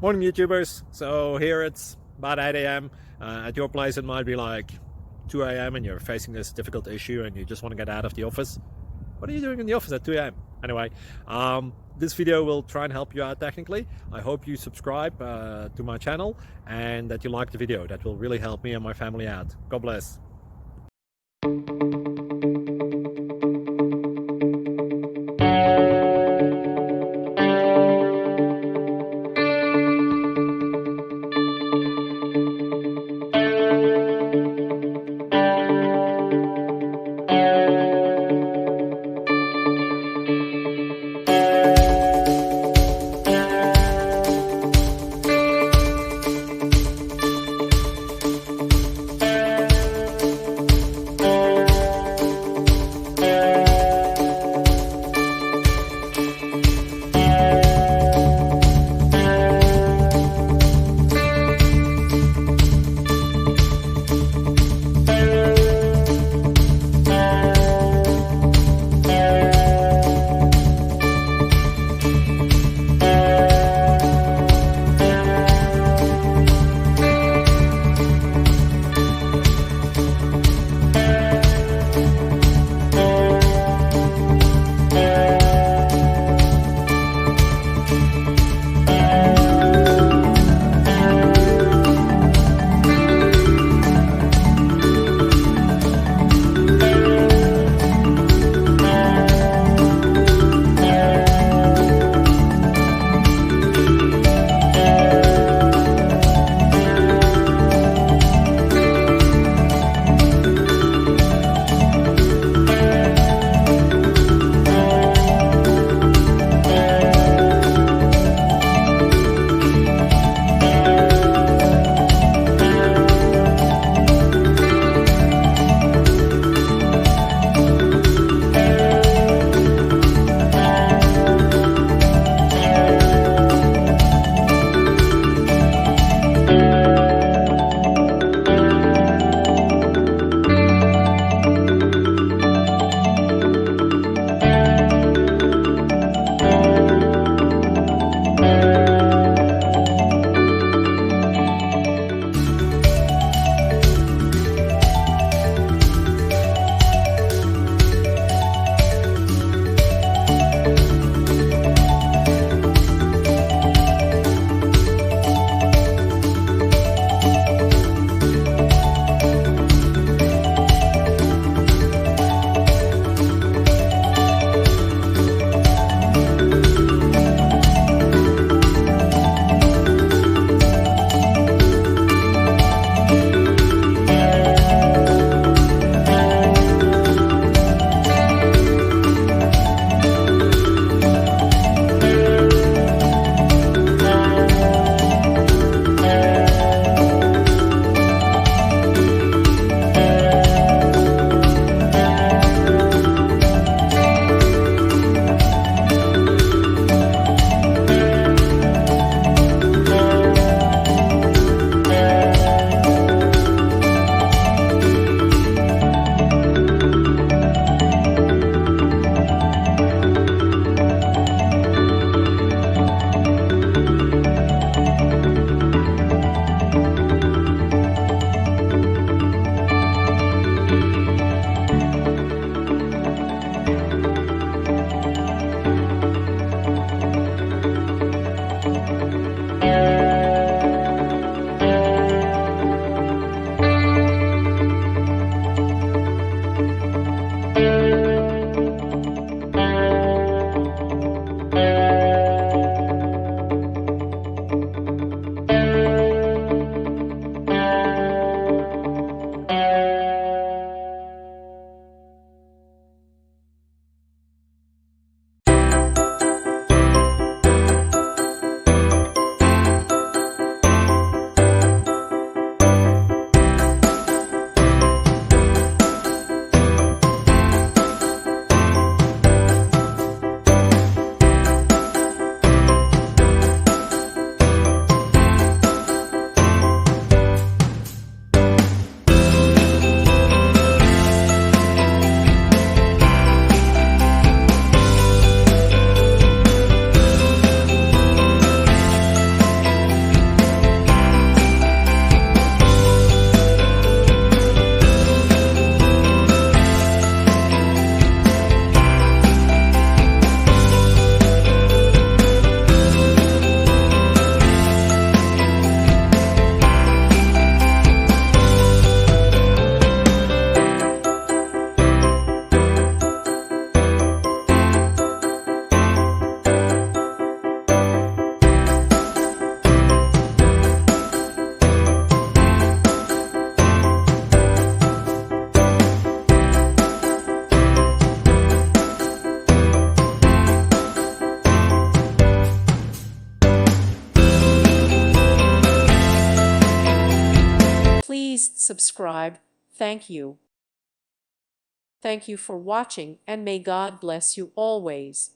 Morning YouTubers. So here it's about 8 a.m. At your place it might be like 2 a.m. and you're facing this difficult issue and you just want to get out of the office. What are you doing in the office at 2 a.m.? Anyway, this video will try and help you out technically. I hope you subscribe to my channel and that you like the video. That will really help me and my family out. God bless. subscribe. Thank you. Thank you for watching, and may God bless you always.